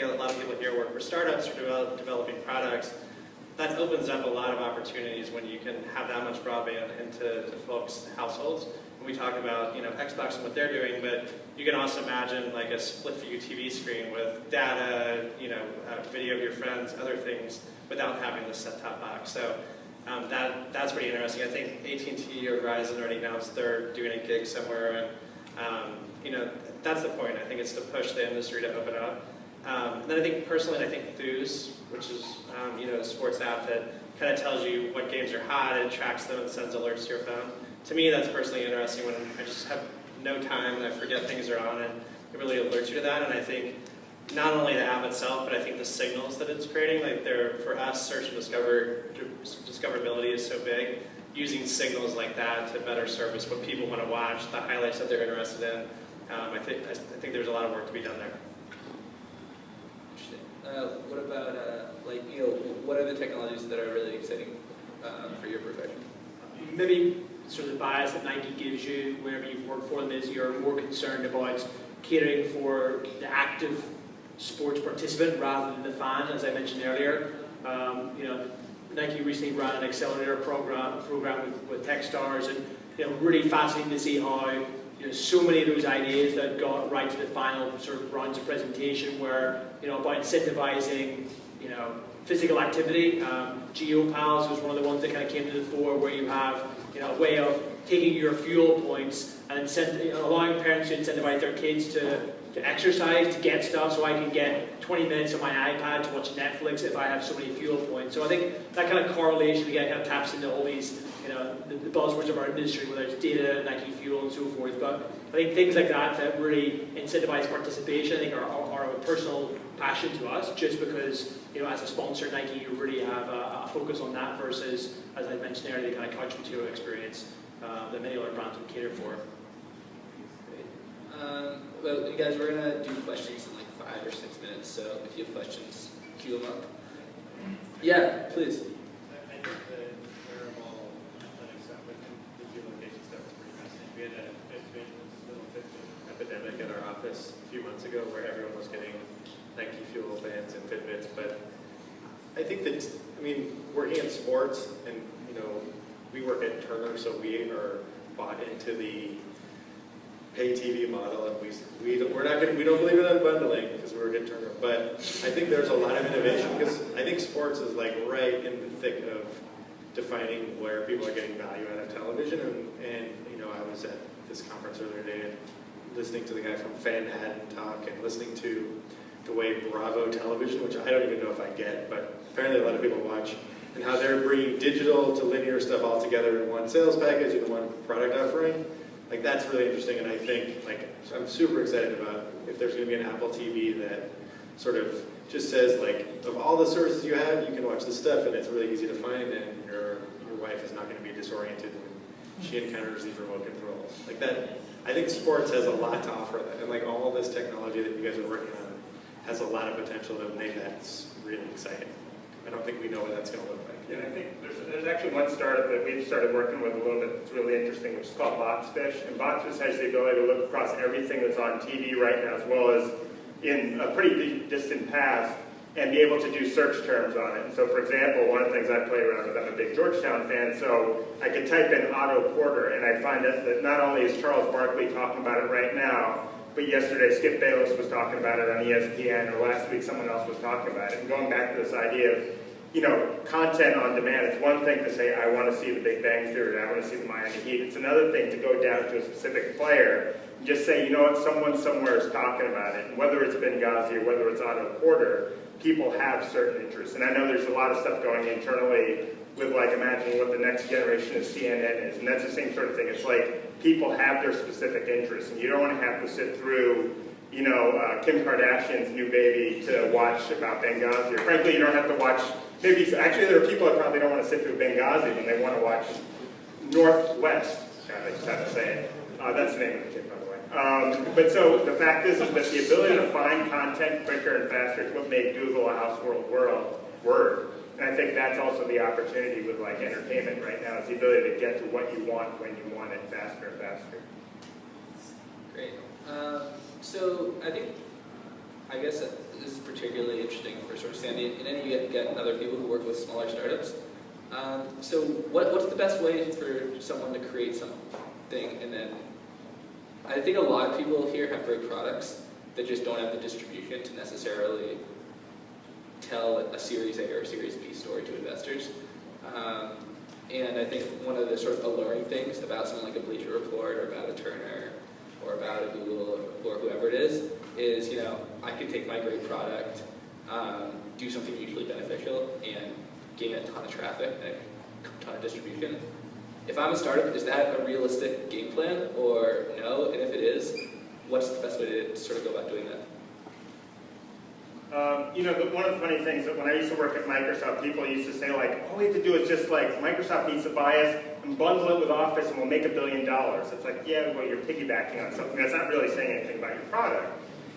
a lot of people here work for startups or developing products. that opens up a lot of opportunities when you can have that much broadband into folks' households. And we talk about Xbox and what they're doing, but you can also imagine like a split view TV screen with data, video of your friends, other things, without having the set-top box. So that's pretty interesting. I think AT&T or Verizon already announced they're doing a gig somewhere, and that's the point. I think it's to push the industry to open up. And then I think personally, I think Thuse, which is a sports app that kind of tells you what games are hot, it tracks them and sends alerts to your phone. To me, that's personally interesting when I just have no time and I forget things are on, and it really alerts you to that. And I think not only the app itself, but I think the signals that it's creating, like for us, search and discoverability is so big. Using signals like that to better service what people want to watch, the highlights that they're interested in. I think there's a lot of work to be done there. What about, what are the technologies that are really exciting for your profession? Maybe sort of the bias that Nike gives you whenever you've worked for them is you're more concerned about catering for the active sports participant rather than the fan, as I mentioned earlier. Nike recently ran an accelerator program with Techstars, and really fascinating to see how so many of those ideas that got right to the final sort of rounds of presentation were about incentivizing physical activity. GeoPals was one of the ones that kind of came to the fore, where you have a way of taking your fuel points and allowing parents to incentivize their kids to exercise, to get stuff, so I can get 20 minutes on my iPad to watch Netflix if I have so many fuel points. So I think that kind of correlation again kind of taps into all these the buzzwords of our industry, whether it's data, Nike Fuel, and so forth. But I think things like that really incentivize participation, I think are a personal passion to us, just because as a sponsor, Nike, you really have a focus on that versus, as I mentioned earlier, the kind of couch potato experience that many other brands would cater for. Well, you guys, we're going to do questions in like 5 or 6 minutes, so if you have questions, queue them up. Yeah, please. I think the wearable athletic stuff with the geolocation stuff is pretty fascinating. We had a little Fitbit epidemic at our office a few months ago where everyone was getting Nike Fuel bands and Fitbits, but I think that, working in sports, and we work at Turner, so we are bought into the pay TV model, and we don't believe in unbundling because we work at Turner. But I think there's a lot of innovation, because I think sports is like right in the thick of defining where people are getting value out of television. And I was at this conference earlier today and listening to the guy from Fan Hadden talk, and listening to the way Bravo Television, which I don't even know if I get, but apparently a lot of people watch, and how they're bringing digital to linear stuff all together in one sales package and one product offering. Like, that's really interesting, and I think, I'm super excited about if there's going to be an Apple TV that sort of just says, of all the services you have, you can watch this stuff, and it's really easy to find, and your wife is not going to be disoriented when she encounters these remote controls. Like that, I think sports has a lot to offer that, and all this technology that you guys are working on has a lot of potential to make that really exciting. I don't think we know what that's going to look like. And I think there's actually one startup that we've started working with a little bit that's really interesting, which is called Boxfish. And Boxfish has the ability to look across everything that's on TV right now, as well as in a pretty distant past, and be able to do search terms on it. And so, for example, one of the things I play around with, I'm a big Georgetown fan, so I could type in Otto Porter, and I find that not only is Charles Barkley talking about it right now, but yesterday Skip Bayless was talking about it on ESPN, or last week someone else was talking about it. And going back to this idea of content on demand, it's one thing to say, I want to see the Big Bang Theory, I want to see the Miami Heat. It's another thing to go down to a specific player and just say, someone somewhere is talking about it. And whether it's Benghazi or whether it's Otto Porter, people have certain interests. And I know there's a lot of stuff going internally with imagining what the next generation of CNN is. And that's the same sort of thing. It's like people have their specific interests, and you don't want to have to sit through Kim Kardashian's new baby to watch about Benghazi. Or frankly, you don't have to watch, actually there are people that probably don't want to sit through Benghazi when they want to watch Northwest. I just have to say it. That's the name of the kid, by the way. But so the fact is that the ability to find content quicker and faster is what made Google a household word. And I think that's also the opportunity with entertainment right now, is the ability to get to what you want when you want it faster and faster. Great. So I think I guess this is particularly interesting for sort of Sandy, and then you get other people who work with smaller startups. So what's the best way for someone to create something, and then I think a lot of people here have great products that just don't have the distribution to necessarily tell a Series A or a Series B story to investors. And I think one of the sort of alluring things about something like a Bleacher report or about a Turner or about a Google or whoever it is, you know, I can take my great product, do something mutually beneficial, and gain a ton of traffic and a ton of distribution. If I'm a startup, is that a realistic game plan or no? And if it is, what's the best way to sort of go about doing that? You know, one of the funny things that when I used to work at Microsoft, people used to say like, all we have to do is just like, Microsoft needs to buy us and bundle it with Office and we'll make $1 billion. It's like, yeah, well, you're piggybacking on something that's not really saying anything about your product.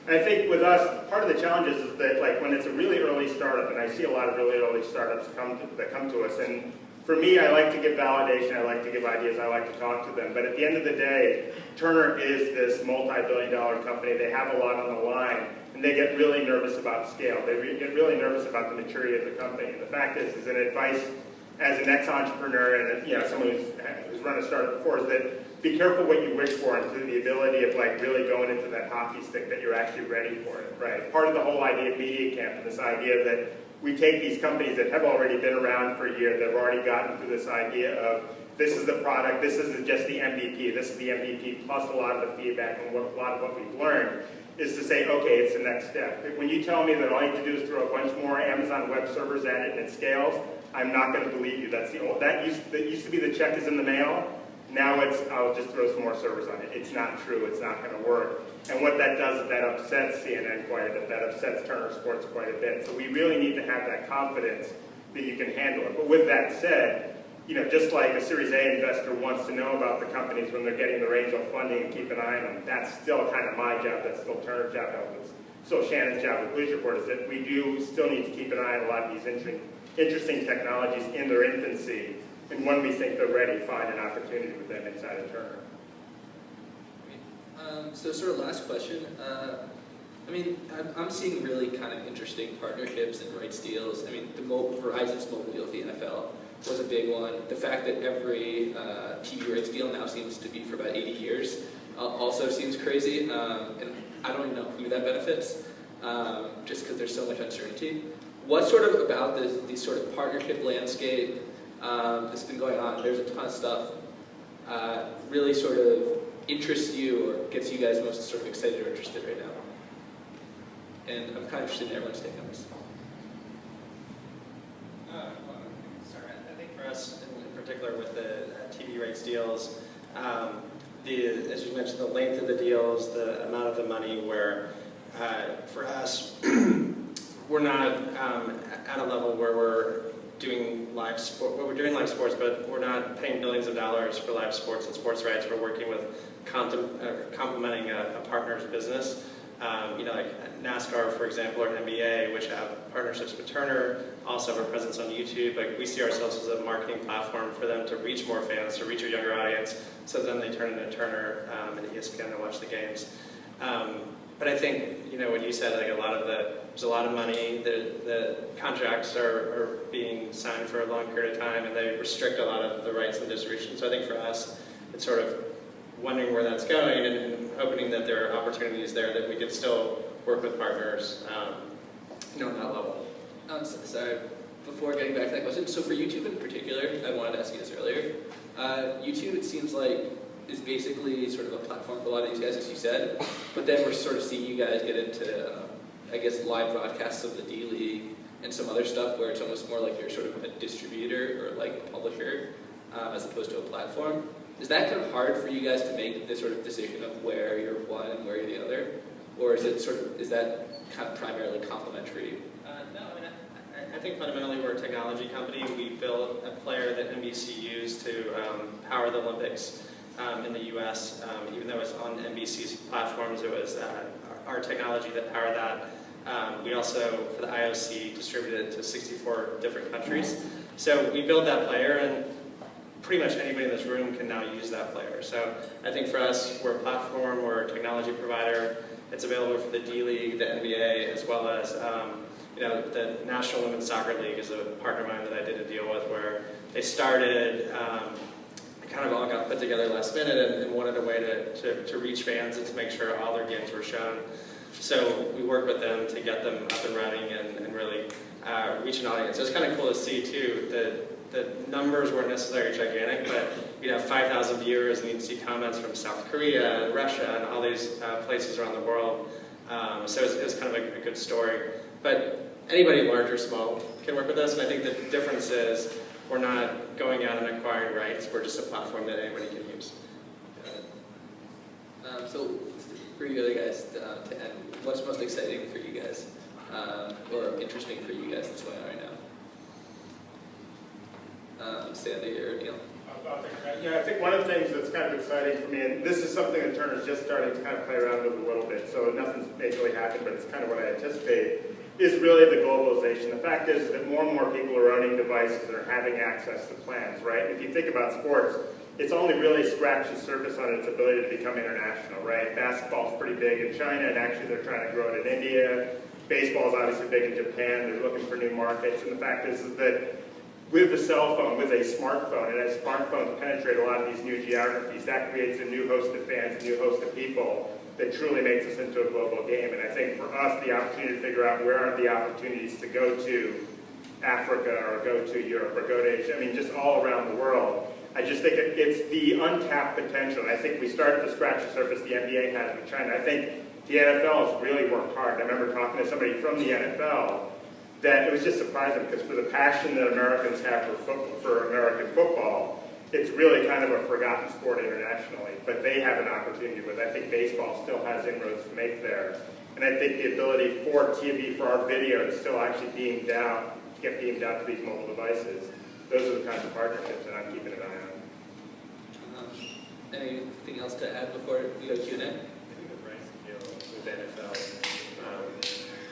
And I think with us, part of the challenge is that like when it's a really early startup, and I see a lot of really early startups that come to us, and for me, I like to give validation, I like to give ideas, I like to talk to them, but at the end of the day, Turner is this multi-billion-dollar company. They have a lot on the line, and they get really nervous about scale. They get really nervous about the maturity of the company. And the fact is an advice as an ex-entrepreneur and, you know, someone who's run a startup before, is that be careful what you wish for, and to the ability of like really going into that hockey stick that you're actually ready for it, right? Part of the whole idea of Media Camp, this idea that we take these companies that have already been around for a year, that have already gotten through this idea of this is the product, this isn't just the MVP, this is the MVP plus a lot of the feedback and a lot of what we've learned, is to say, okay, it's the next step. When you tell me that all you have to do is throw a bunch more Amazon Web Servers at it and it scales, I'm not going to believe you. That used to be the check is in the mail. Now it's, I'll just throw some more servers on it. It's not true. It's not going to work. And what that does is that upsets CNN quite a bit. That upsets Turner Sports quite a bit. So we really need to have that confidence that you can handle it. But with that said, you know, just like a Series A investor wants to know about the companies when they're getting their angel funding and keep an eye on them, that's still kind of my job. That's still Turner's job. It's still Shanon's job with Bleacher Report, is that we do still need to keep an eye on a lot of these interesting technologies in their infancy. And when we think they're ready, find an opportunity with them inside of Turner. So sort of last question. I mean, I'm seeing really kind of interesting partnerships and rights deals. I mean, Verizon's mobile deal with the NFL was a big one. The fact that every TV rights deal now seems to be for about 80 years also seems crazy. And I don't even know who that benefits, just because there's so much uncertainty. What sort of about this sort of partnership landscape that's been going on? There's a ton of stuff really sort of interests you or gets you guys most sort of excited or interested right now? And I'm kind of interested in everyone's take on this. I think for us, in particular with the TV rights deals, as you mentioned, the length of the deals, the amount of the money, where for us, we're not at a level where we're doing live sport. Well, we're doing live sports, but we're not paying billions of dollars for live sports and sports rights. We're working with complementing a partner's business. You know, like NASCAR, for example, or NBA, which have partnerships with Turner, also have a presence on YouTube. Like, we see ourselves as a marketing platform for them to reach more fans, to reach a younger audience, so then they turn into Turner and ESPN to watch the games. But I think, you know, what you said, like there's a lot of money, the contracts are being signed for a long period of time, and they restrict a lot of the rights and distribution. So I think for us, it's sort of wondering where that's going and hoping that there are opportunities there that we could still work with partners, you know, on that level. Sorry, before getting back to that question, so for YouTube in particular, I wanted to ask you this earlier. YouTube, it seems like, is basically sort of a platform for a lot of these guys, as you said, but then we're sort of seeing you guys get into, I guess, live broadcasts of the D-League and some other stuff where it's almost more like you're sort of a distributor or like a publisher as opposed to a platform. Is that kind of hard for you guys to make this sort of decision of where you're one and where you're the other? Or is it is that kind of primarily complementary? No, I mean, I think fundamentally we're a technology company. We built a player that NBC used to power the Olympics in the US. Even though it's on NBC's platforms, it was our technology that powered that. We also, for the IOC, distributed it to 64 different countries. So we built that player, and pretty much anybody in this room can now use that player. So I think for us, we're a platform, we're a technology provider, It's available for the D League, the NBA, as well as the National Women's Soccer League is a partner of mine that I did a deal with where they started. It kind of all got put together last minute and wanted a way to reach fans and to make sure all their games were shown. So we worked with them to get them up and running and really reach an audience. It was kind of cool to see too. The numbers weren't necessarily gigantic, but you'd have 5,000 viewers and you'd see comments from South Korea and Russia and all these places around the world. So it was kind of a good story. But anybody large or small can work with us, and I think the difference is we're not going out and acquiring rights. We're just a platform that anybody can use. So for you other guys to end, what's most exciting for you guys, or interesting for you guys that's going on right now? Sandy or Neil? Yeah, I think one of the things that's kind of exciting for me, and this is something that Turner's just starting to kind of play around with a little bit, so nothing's majorly happened, but it's kind of what I anticipate, is really the globalization. The fact is that more and more people are owning devices and are having access to plans, right? If you think about sports, it's only really scratched the surface on its ability to become international, right? Basketball's pretty big in China, and actually they're trying to grow it in India. Baseball's obviously big in Japan. They're looking for new markets, and the fact is that with the cell phone, with a smartphone, and as smartphones penetrate a lot of these new geographies, that creates a new host of fans, a new host of people that truly makes us into a global game. And I think for us, the opportunity to figure out where are the opportunities to go to Africa or go to Europe or go to Asia, I mean, just all around the world. I just think it's the untapped potential. I think we started to scratch the surface the NBA has with China. I think the NFL has really worked hard. I remember talking to somebody from the NFL that it was just surprising because for the passion that Americans have for American football, it's really kind of a forgotten sport internationally. But they have an opportunity with. I think baseball still has inroads to make there. And I think the ability for TV, for our video to still actually get beamed out to these mobile devices, those are the kinds of partnerships that I'm keeping an eye on. Anything else to add before we go to Q&A? I think the rights deal with NFL,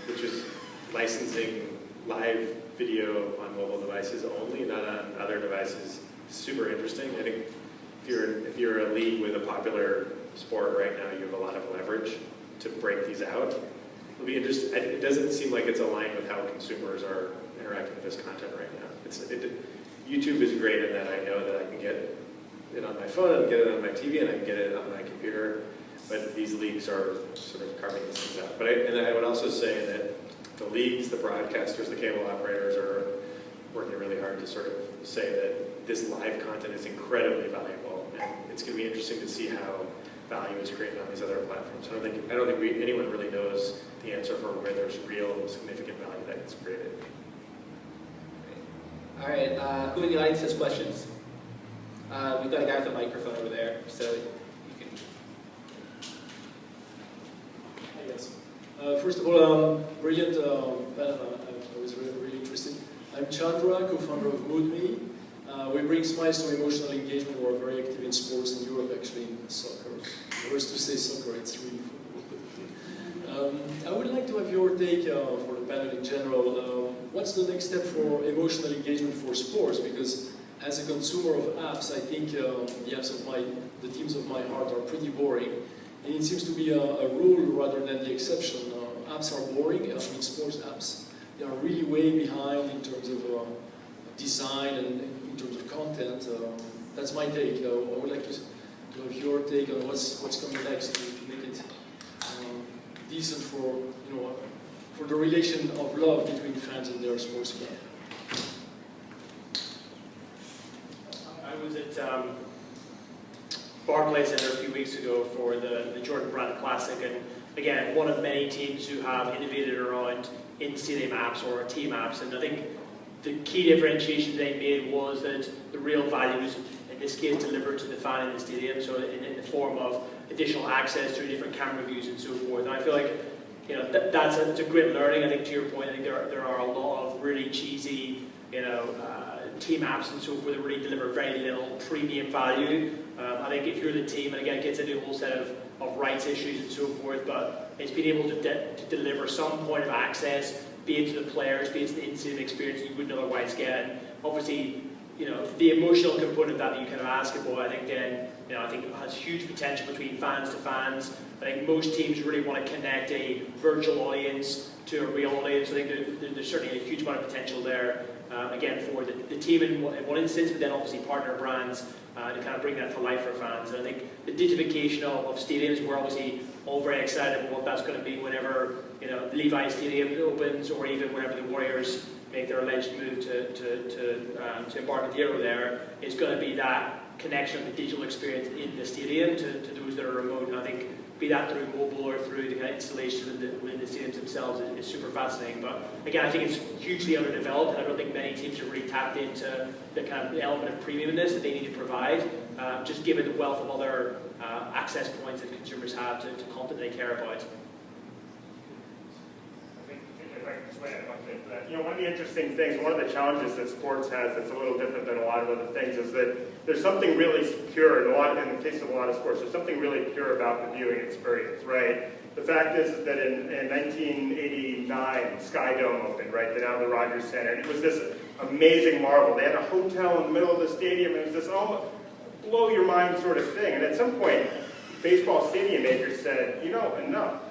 which is licensing live video on mobile devices only, not on other devices, super interesting. I think if you're a league with a popular sport right now, you have a lot of leverage to break these out. It'll be interesting. It doesn't seem like it's aligned with how consumers are interacting with this content right now. YouTube is great in that I know that I can get it on my phone, I can get it on my TV, and I can get it on my computer. But these leagues are sort of carving these things out. But I would also say that the leagues, the broadcasters, the cable operators are working really hard to sort of say that this live content is incredibly valuable, and it's going to be interesting to see how value is created on these other platforms. I don't think anyone really knows the answer for where there's real significant value that gets created. All right, who in the audience has questions? We've got a guy with a microphone over there, so you can. Yes. First of all, brilliant panel. I was really interested. I'm Chandra, co-founder of MoodMe. We bring smiles to emotional engagement. We're very active in sports in Europe, actually, in soccer. Worse to say soccer, it's really football. I would like to have your take for the panel in general. What's the next step for emotional engagement for sports? Because as a consumer of apps, I think the teams of my heart are pretty boring. And it seems to be a rule rather than the exception. Apps are boring, I mean sports apps. They are really way behind in terms of design and in terms of content. That's my take. I would like to have your take on what's coming next to make it decent for the relation of love between fans and their sports club. I was at Barclays Center a few weeks ago for the Jordan Brand Classic, and again, one of many teams who have innovated around in-stadium apps or team apps, and I think the key differentiation they made was that the real value is, in this case, delivered to the fan in the stadium, so in the form of additional access to different camera views and so forth. And I feel like that's a great learning. I think to your point, I think there are a lot of really cheesy, team apps and so forth that really deliver very little premium value. I think if you're the team, and again, it gets into a whole set of rights issues and so forth, but it's being able to deliver some point of access, be it to the players, be it to the in-stadium experience you wouldn't otherwise get. And obviously, the emotional component that you kind of ask about, I think then, I think it has huge potential between fans to fans. I think most teams really want to connect a virtual audience to a real audience. I think there's certainly a huge amount of potential there, again, for the team in one instance, but then obviously partner brands to kind of bring that to life for fans. And I think the digitification of stadiums, we're obviously all very excited about what that's going to be whenever the Levi Stadium opens, or even whenever the Warriors make their alleged move to embark at the Euro there. It's going to be that connection of the digital experience in the stadium to those that are remote. And I think be that through mobile or through the kind of installation within the stadiums themselves is super fascinating. But again, I think it's hugely underdeveloped, and I don't think many teams have really tapped into the kind of element of premiumness that they need to provide, just given the wealth of other access points that consumers have to content they care about. If I can just add one thing to that. One of the interesting things, one of the challenges that sports has that's a little different than a lot of other things is that there's something really pure, in the case of a lot of sports, there's something really pure about the viewing experience, right? The fact is that in 1989, Sky Dome opened, right, down the Rogers Center, and it was this amazing marvel. They had a hotel in the middle of the stadium, and it was this almost blow your mind sort of thing. And at some point, baseball stadium makers said, enough.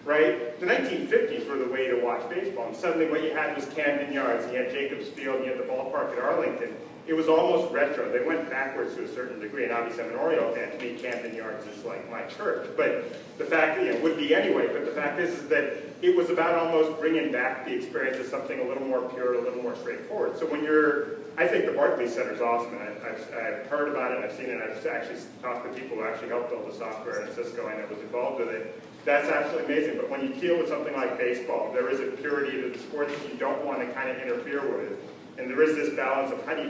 Right? The 1950s were the way to watch baseball, and suddenly what you had was Camden Yards, and you had Jacobs Field, and you had the ballpark at Arlington. It was almost retro. They went backwards to a certain degree, and obviously I'm an Oriole fan. To me, Camden Yards is like my church. But the fact, would be anyway, but the fact is that it was about almost bringing back the experience as something a little more pure, a little more straightforward. So when I think the Barclays Center is awesome, and I've heard about it, I've seen it, I've actually talked to people who actually helped build the software at Cisco, and I was involved with it. That's absolutely amazing, but when you deal with something like baseball, there is a purity to the sport that you don't want to kind of interfere with. And there is this balance of how do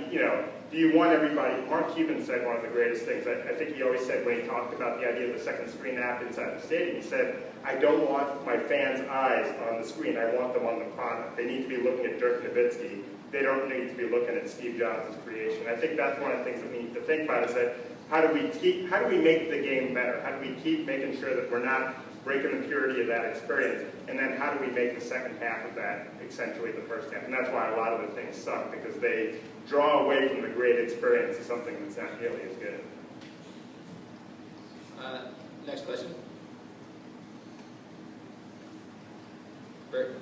you want everybody, Mark Cuban said one of the greatest things, I think he always said when he talked about the idea of the second screen app inside the stadium, he said, I don't want my fans' eyes on the screen, I want them on the product. They need to be looking at Dirk Nowitzki, they don't need to be looking at Steve Jobs' creation. I think that's one of the things that we need to think about is that how do we make the game better? How do we keep making sure that we're not breaking the purity of that experience, and then how do we make the second half of that essentially the first half? And that's why a lot of the things suck, because they draw away from the great experience to something that's not nearly as good. Next question. Bert?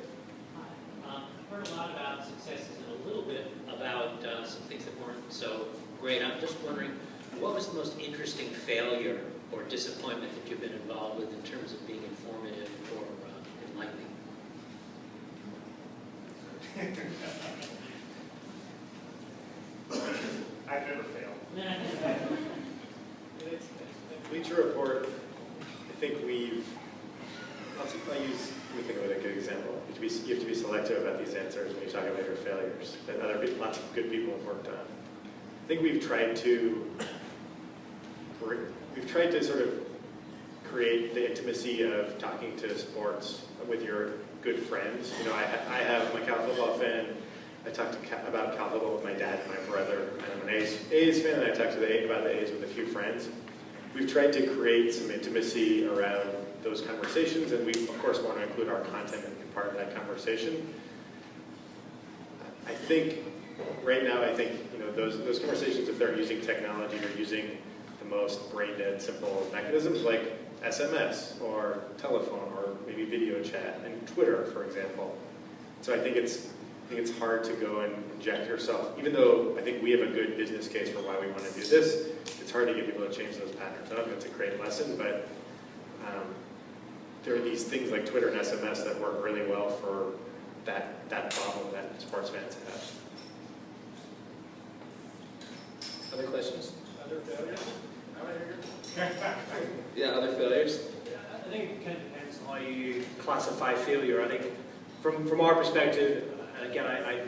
Hi. I've heard a lot about successes and a little bit about some things that weren't so great. I'm just wondering, what was the most interesting failure or disappointment that you've been involved with in terms of being informative or enlightening? I've never failed. Bleacher Report, I think let me think of a good example. You have to be selective about these answers when you talk about your failures that lots of good people have worked on. I think we've tried to sort of create the intimacy of talking to sports with your good friends. I have my Cal football fan. I talk about Cal football with my dad and my brother, and I'm an A's fan, and I talk about the A's with a few friends. We've tried to create some intimacy around those conversations, and we, of course, want to include our content in part of that conversation. I think, right now, those conversations, if they're using technology or using the most brain-dead, simple mechanisms like SMS or telephone or maybe video chat and Twitter, for example. So I think it's hard to go and inject yourself, even though I think we have a good business case for why we want to do this. It's hard to get people to change those patterns. I don't think it's a great lesson, but there are these things like Twitter and SMS that work really well for that problem that sports fans have. Other questions? Other failures? Yeah, other failures? I think it kind of depends on how you classify failure. I think from our perspective, and again, I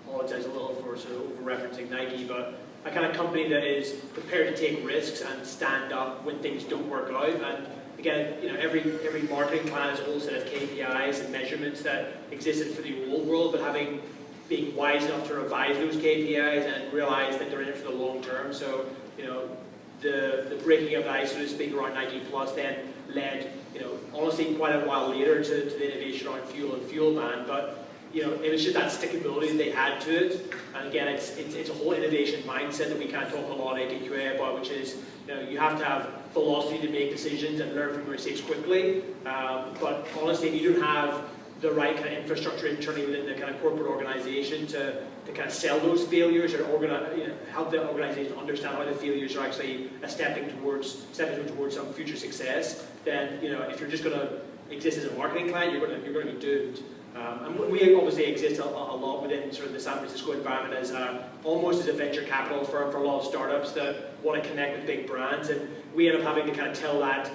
apologize a little for sort of over-referencing Nike, but a kind of company that is prepared to take risks and stand up when things don't work out. And again, every marketing plan has a whole set of KPIs and measurements that existed for the old world, but being wise enough to revise those KPIs and realize that they're in it for the long term. So, the breaking of the ice, so to speak, around Nike Plus then led, honestly, quite a while later to the innovation around Fuel and Fuel Band. But, it was just that stickability that they had to it. And again, it's a whole innovation mindset that we kind of talk a lot at AKQA about, which is, you have to have velocity to make decisions and learn from your mistakes quickly. But honestly, if you don't have the right kind of infrastructure internally within the kind of corporate organization to kind of sell those failures or help the organization understand how the failures are actually stepping towards some future success, then if you're just going to exist as a marketing client, you're going to be doomed. And we obviously exist a lot within sort of the San Francisco environment as almost as a venture capital firm for a lot of startups that want to connect with big brands, and we end up having to kind of tell that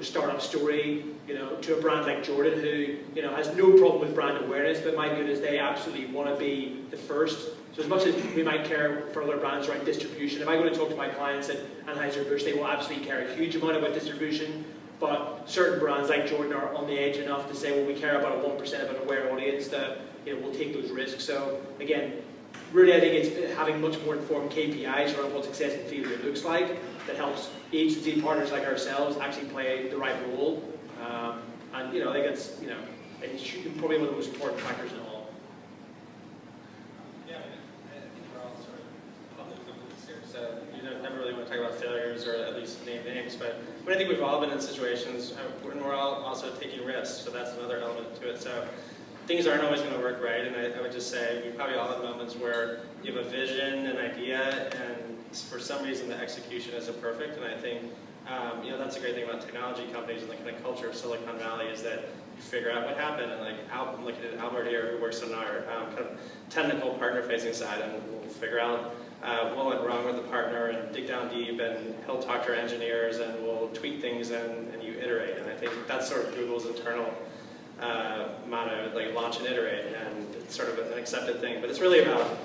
startup story to a brand like Jordan, who has no problem with brand awareness, but my goodness, they absolutely want to be the first. So as much as we might care for other brands around distribution, if I go to talk to my clients at Anheuser-Busch, they will absolutely care a huge amount about distribution. But certain brands like Jordan are on the edge enough to say, well, we care about a 1% of an aware audience that we'll take those risks. So again, really I think it's having much more informed KPIs around what success and failure looks like that helps agency partners like ourselves actually play the right role. And I think it's probably one of the most important factors in all. Yeah, I think we're all sort of public companies here, so you never really want to talk about failures or at least name names, but I think we've all been in situations when we're all also taking risks, so that's another element to it. So things aren't always going to work right, and I would just say we probably all have moments where you have a vision, an idea, and for some reason the execution isn't perfect, and I think that's a great thing about technology companies and the kind of culture of Silicon Valley is that you figure out what happened, and I'm looking at Albert here who works on our kind of technical partner-facing side, and we'll figure out what went wrong with the partner and dig down deep, and he'll talk to our engineers and we'll tweak things and you iterate, and I think that's sort of Google's internal motto, like launch and iterate, and it's sort of an accepted thing, but it's really about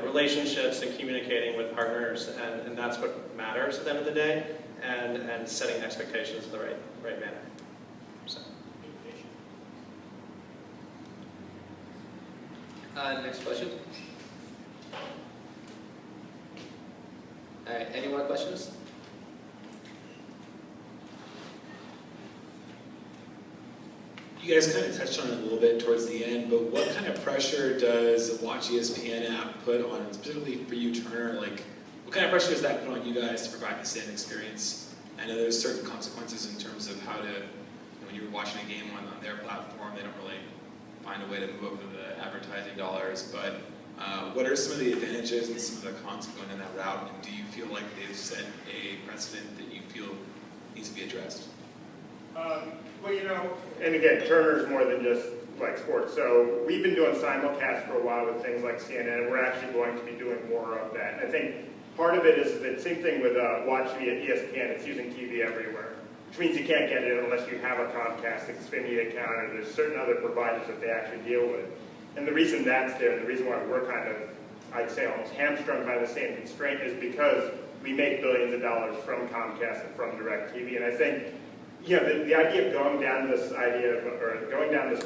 relationships and communicating with partners, and that's what matters at the end of the day, and setting expectations in the right manner. So. Next question. All right, any more questions? You guys kind of touched on it a little bit towards the end, but what kind of pressure does the Watch ESPN app put on, specifically for you, Turner? What kind of pressure does that put on you guys to provide the same experience? I know there's certain consequences in terms of how to, when you're watching a game on their platform, they don't really find a way to move over the advertising dollars, but what are some of the advantages and some of the cons going in that route, and do you feel like they've set a precedent that you feel needs to be addressed? And again, Turner's more than just like sports. So we've been doing simulcast for a while with things like CNN, and we're actually going to be doing more of that. And I think part of it is the same thing with Watch via ESPN. It's using TV everywhere, which means you can't get it unless you have a Comcast Xfinity account, or there's certain other providers that they actually deal with. And the reason that's there, and the reason why we're kind of, I'd say, almost hamstrung by the same constraint is because we make billions of dollars from Comcast and from DirecTV. And I think the idea of going down this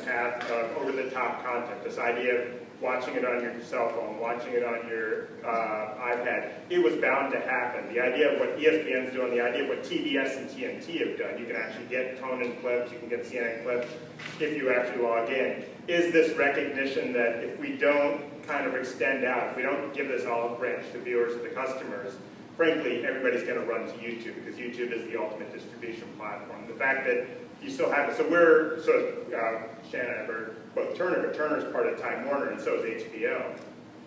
path of over-the-top content, this idea of watching it on your cell phone, watching it on your iPad, it was bound to happen. The idea of what ESPN's doing, the idea of what TBS and TNT have done, you can actually get Conan clips, you can get CNN clips if you actually log in, is this recognition that if we don't kind of extend out, if we don't give this olive branch to viewers and the customers, frankly, everybody's going to run to YouTube because YouTube is the ultimate distribution platform. The fact that you still have it, Shanan, or both Turner, but Turner's part of Time Warner, and so is HBO.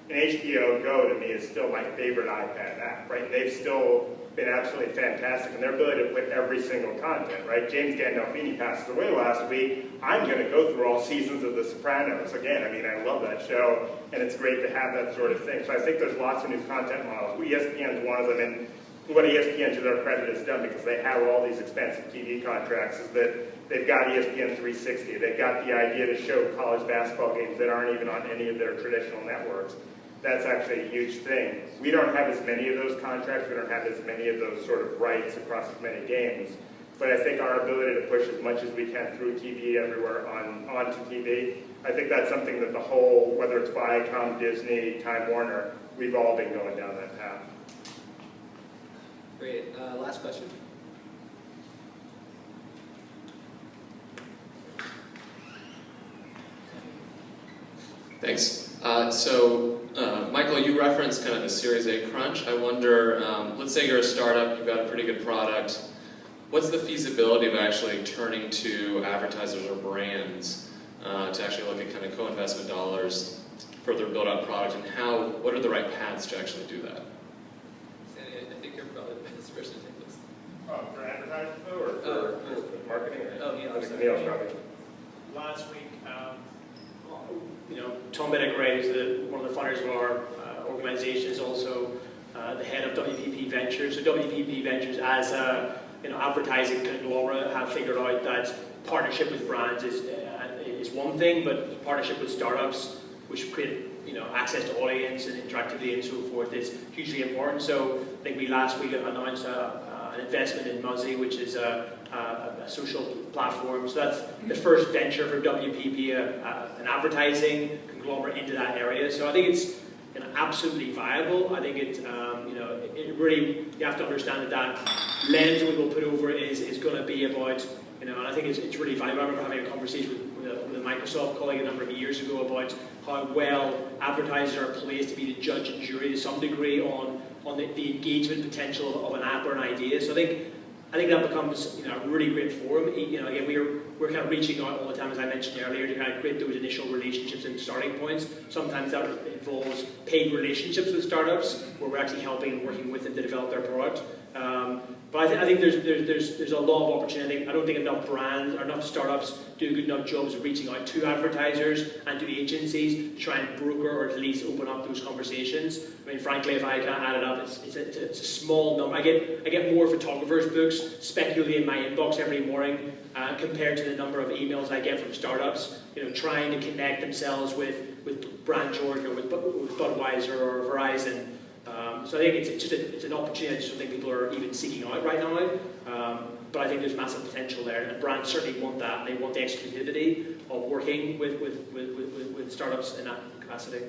And HBO Go, to me, is still my favorite iPad app, right? And they've still been absolutely fantastic in their ability to put every single content, right? James Gandolfini passes away last week. I'm going to go through all seasons of The Sopranos. Again, I love that show, and it's great to have that sort of thing. So I think there's lots of new content models. ESPN's one of them, and what ESPN, to their credit, has done, because they have all these expensive TV contracts, is that they've got ESPN 360. They've got the idea to show college basketball games that aren't even on any of their traditional networks. That's actually a huge thing. We don't have as many of those contracts. We don't have as many of those sort of rights across as many games. But I think our ability to push as much as we can through TV everywhere onto TV, I think that's something that the whole, whether it's Viacom, Disney, Time Warner, we've all been going down that path. Great. Last question. Thanks. Michael, you referenced kind of the Series A crunch. I wonder, let's say you're a startup, you've got a pretty good product. What's the feasibility of actually turning to advertisers or brands to actually look at kind of co-investment dollars, further build out product, and what are the right paths to actually do that? Sandy, I think you're probably the best person to take this. For advertising though, or for marketing? Oh, yeah, I'm sorry. Neil's probably. Last week, Tom Benegray, who's one of the founders of our organization, is also the head of WPP Ventures. So WPP Ventures, as a advertising conglomerate, have figured out that partnership with brands is one thing, but partnership with startups, which create access to audience and interactivity and so forth, is hugely important. So I think we last week announced an investment in Muzzy, which is a social platform. So that's the first venture for WPP, an advertising conglomerate into that area. So I think it's absolutely viable. I think it really, you have to understand that lens we will put over is going to be about, and I think it's really valuable. I remember having a conversation with a Microsoft colleague a number of years ago about how well advertisers are placed to be the judge and jury to some degree on the engagement potential of an app or an idea. So I think that becomes a really great forum. Again, we're kind of reaching out all the time, as I mentioned earlier, to kind of create those initial relationships and starting points. Sometimes that involves paid relationships with startups, where we're actually helping and working with them to develop their product. But I think there's a lot of opportunity. I don't think enough brands or enough startups do a good enough jobs of reaching out to advertisers and to agencies to try and broker or at least open up those conversations. I mean, frankly, if I kind of add it up, it's a small number. I get more photographers' books speculating in my inbox every morning compared to the number of emails I get from startups, trying to connect themselves with Brand Jordan or with Budweiser or Verizon. So I think it's an opportunity. I just don't think people are even seeking out right now. But I think there's massive potential there, and brands certainly want that. They want the exclusivity of working with startups in that capacity.